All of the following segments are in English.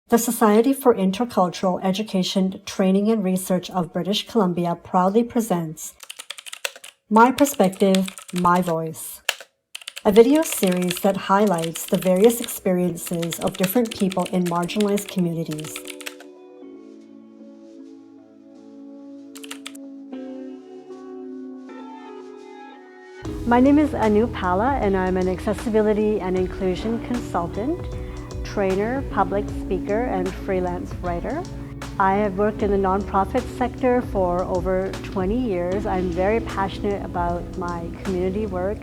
The Society for Intercultural Education, Training and Research of British Columbia proudly presents My Perspective, My Voice, a video series that highlights the various experiences of different people in marginalized communities. My name is Anu Pala, and I'm an accessibility and inclusion consultant, trainer, public speaker, and freelance writer. I have worked in the nonprofit sector for over 20 years. I'm very passionate about my community work.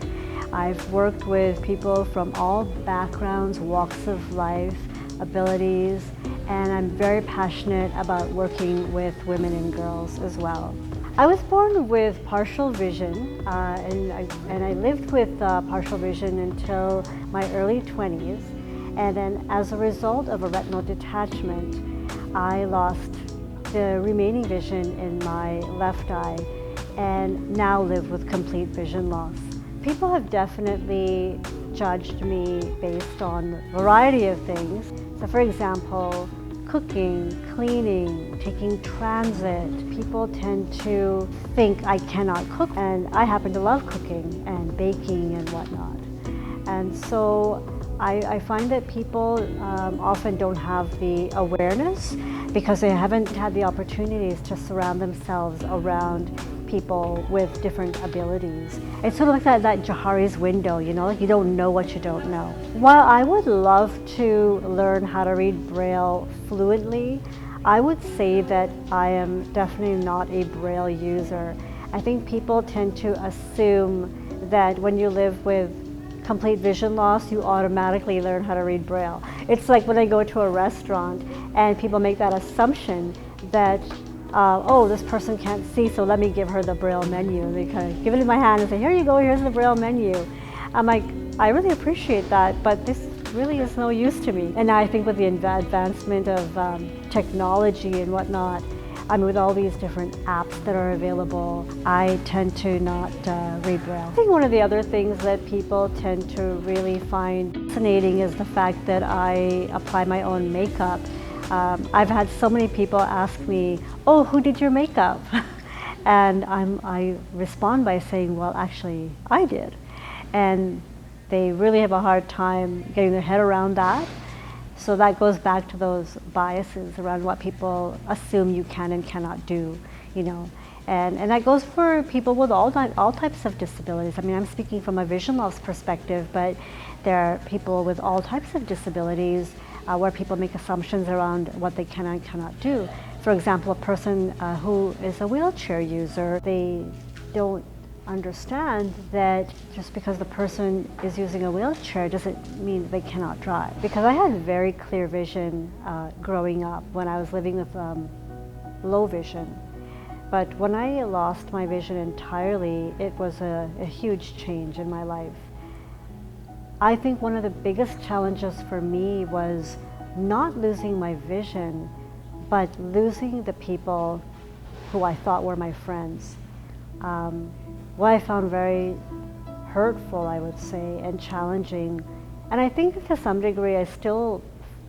I've worked with people from all backgrounds, walks of life, abilities, and I'm very passionate about working with women and girls as well. I was born with partial vision, and I lived with partial vision until my early 20s. And then as a result of a retinal detachment, I lost the remaining vision in my left eye and now live with complete vision loss. People have definitely judged me based on a variety of things. So for example, cooking, cleaning, taking transit. People tend to think I cannot cook, and I happen to love cooking and baking and whatnot. And so I find that people often don't have the awareness because they haven't had the opportunities to surround themselves around people with different abilities. It's sort of like that Johari's window, like you don't know what you don't know. While I would love to learn how to read Braille fluently, I would say that I am definitely not a Braille user. I think people tend to assume that when you live with complete vision loss, you automatically learn how to read Braille. It's like when I go to a restaurant and people make that assumption that oh, this person can't see, so let me give her the Braille menu. They kind of give it in my hand and say, here you go, here's the Braille menu. I'm like, I really appreciate that, but this really is no use to me. And I think with the advancement of technology and whatnot, with all these different apps that are available, I tend to not read Braille. I think one of the other things that people tend to really find fascinating is the fact that I apply my own makeup. I've had so many people ask me, oh, who did your makeup? And I respond by saying, well, actually, I did. And they really have a hard time getting their head around that. So that goes back to those biases around what people assume you can and cannot do, And that goes for people with all types of disabilities. I'm speaking from a vision loss perspective, but there are people with all types of disabilities where people make assumptions around what they can and cannot do. For example, a person who is a wheelchair user, they don't understand that just because the person is using a wheelchair doesn't mean they cannot drive. Because I had very clear vision growing up when I was living with low vision. But when I lost my vision entirely, it was a huge change in my life. I think one of the biggest challenges for me was not losing my vision, but losing the people who I thought were my friends. What I found very hurtful, I would say, and challenging, and I think to some degree I still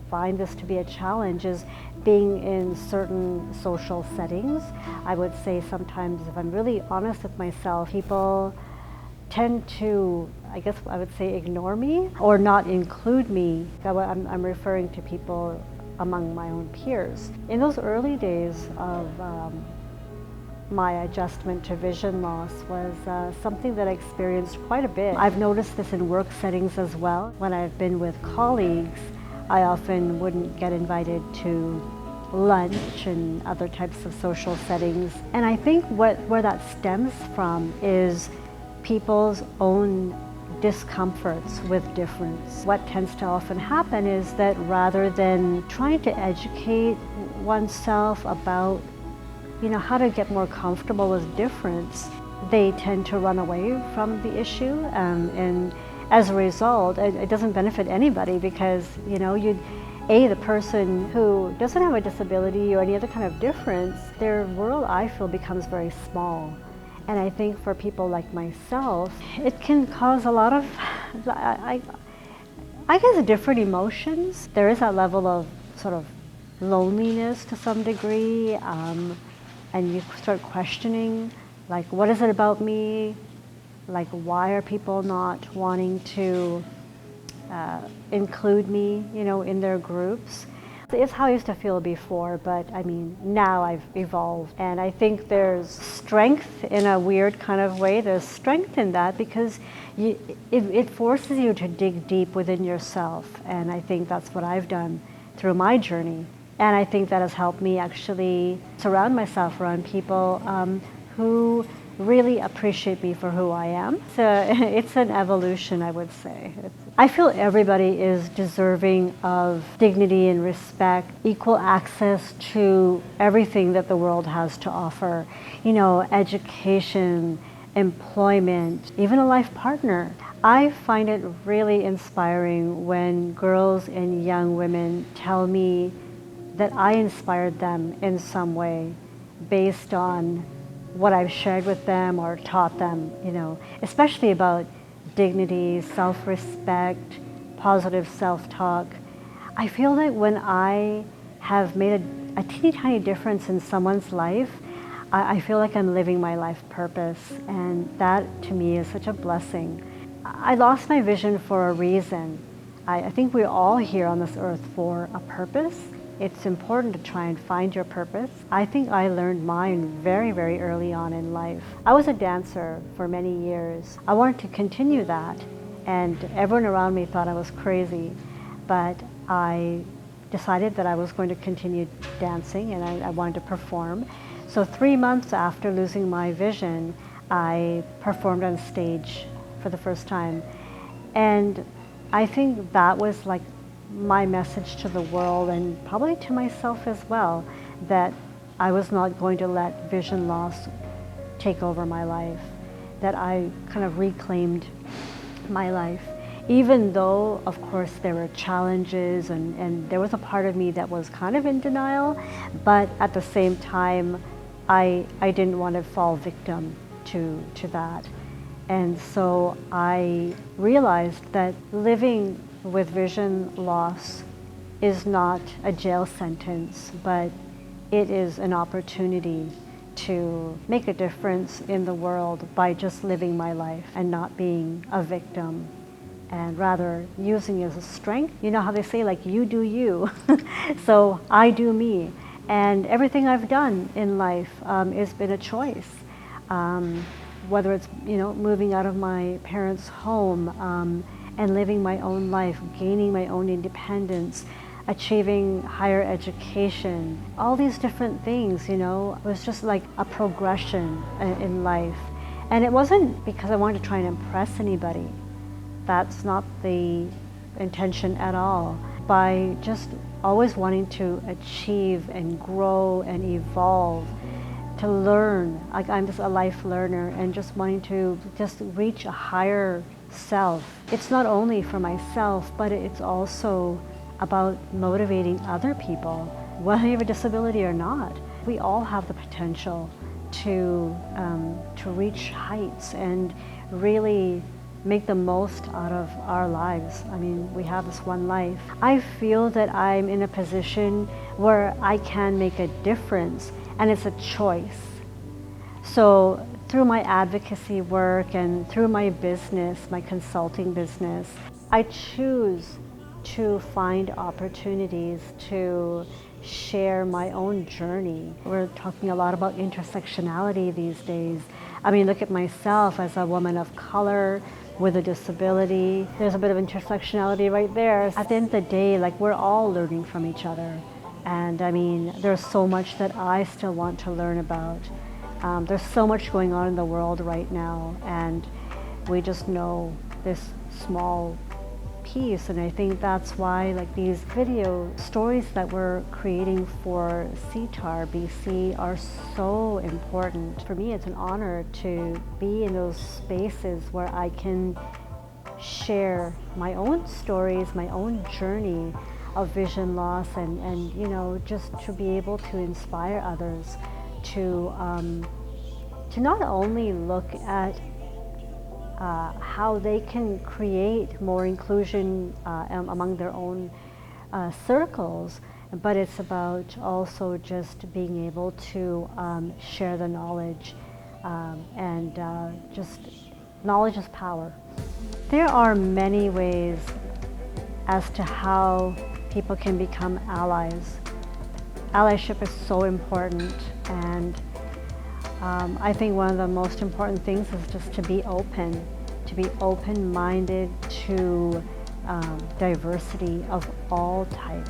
find this to be a challenge, is being in certain social settings. I would say sometimes, if I'm really honest with myself, people tend to, I guess I would say, ignore me or not include me. I'm referring to people among my own peers. In those early days of my adjustment to vision loss was something that I experienced quite a bit. I've noticed this in work settings as well. When I've been with colleagues, I often wouldn't get invited to lunch and other types of social settings. And I think where that stems from is people's own discomforts with difference. What tends to often happen is that rather than trying to educate oneself about how to get more comfortable with difference, they tend to run away from the issue, and as a result, it doesn't benefit anybody because, the person who doesn't have a disability or any other kind of difference, their world, I feel, becomes very small. And I think for people like myself, it can cause a lot of, I guess, different emotions. There is that level of sort of loneliness to some degree, and you start questioning, like, what is it about me? Like, why are people not wanting to include me, in their groups? It's how I used to feel before, but I mean, now I've evolved. And I think there's strength in a weird kind of way. There's strength in that because it forces you to dig deep within yourself. And I think that's what I've done through my journey. And I think that has helped me actually surround myself around people who really appreciate me for who I am. So it's an evolution, I would say. I feel everybody is deserving of dignity and respect, equal access to everything that the world has to offer. Education, employment, even a life partner. I find it really inspiring when girls and young women tell me that I inspired them in some way based on what I've shared with them or taught them, especially about dignity, self-respect, positive self-talk. I feel that when I have made a teeny tiny difference in someone's life, I feel like I'm living my life purpose, and that to me is such a blessing. I lost my vision for a reason. I think we're all here on this earth for a purpose. It's important to try and find your purpose. I think I learned mine very, very early on in life. I was a dancer for many years. I wanted to continue that, and everyone around me thought I was crazy, but I decided that I was going to continue dancing and I wanted to perform. So 3 months after losing my vision, I performed on stage for the first time. And I think that was like my message to the world and probably to myself as well, that I was not going to let vision loss take over my life, that I kind of reclaimed my life. Even though, of course, there were challenges and there was a part of me that was kind of in denial, but at the same time, I didn't want to fall victim to that. And so I realized that living with vision loss is not a jail sentence, but it is an opportunity to make a difference in the world by just living my life and not being a victim, and rather using it as a strength. You know how they say, like, you do you. So I do me. And everything I've done in life has been a choice. Whether it's, moving out of my parents' home and living my own life, gaining my own independence, achieving higher education, all these different things, it was just like a progression in life. And it wasn't because I wanted to try and impress anybody. That's not the intention at all. By just always wanting to achieve and grow and evolve, to learn, like I'm just a life learner, and just wanting to just reach a higher self. It's not only for myself, but it's also about motivating other people, whether you have a disability or not. We all have the potential to reach heights and really make the most out of our lives. I mean, we have this one life. I feel that I'm in a position where I can make a difference, and it's a choice. So through my advocacy work and through my business, my consulting business, I choose to find opportunities to share my own journey. We're talking a lot about intersectionality these days. I mean, look at myself as a woman of color with a disability. There's a bit of intersectionality right there. At the end of the day, like, we're all learning from each other. And I mean, there's so much that I still want to learn about. There's so much going on in the world right now, and we just know this small piece. And I think that's why, like, these video stories that we're creating for CTAR BC are so important. For me, it's an honor to be in those spaces where I can share my own stories, my own journey of vision loss, and just to be able to inspire others to not only look at how they can create more inclusion among their own circles, but it's about also just being able to share the knowledge and just knowledge is power. There are many ways as to how people can become allies. Allyship is so important, and I think one of the most important things is just to be open-minded to diversity of all types.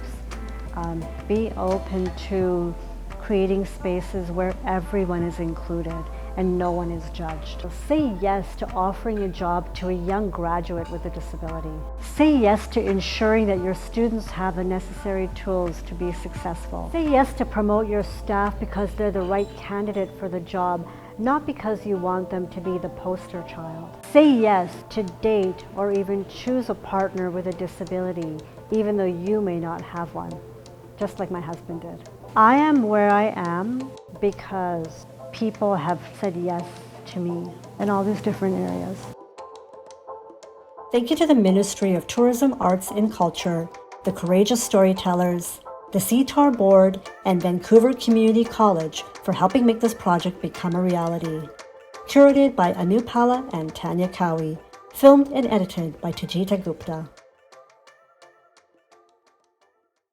Be open to creating spaces where everyone is included and no one is judged. Say yes to offering a job to a young graduate with a disability. Say yes to ensuring that your students have the necessary tools to be successful. Say yes to promote your staff because they're the right candidate for the job, not because you want them to be the poster child. Say yes to date or even choose a partner with a disability, even though you may not have one, just like my husband did. I am where I am because people have said yes to me in all these different areas. Thank you to the Ministry of Tourism, Arts and Culture, the Courageous Storytellers, the CTAR Board, and Vancouver Community College for helping make this project become a reality. Curated by Anu Pala and Tanya Cowie. Filmed and edited by Tajita Gupta.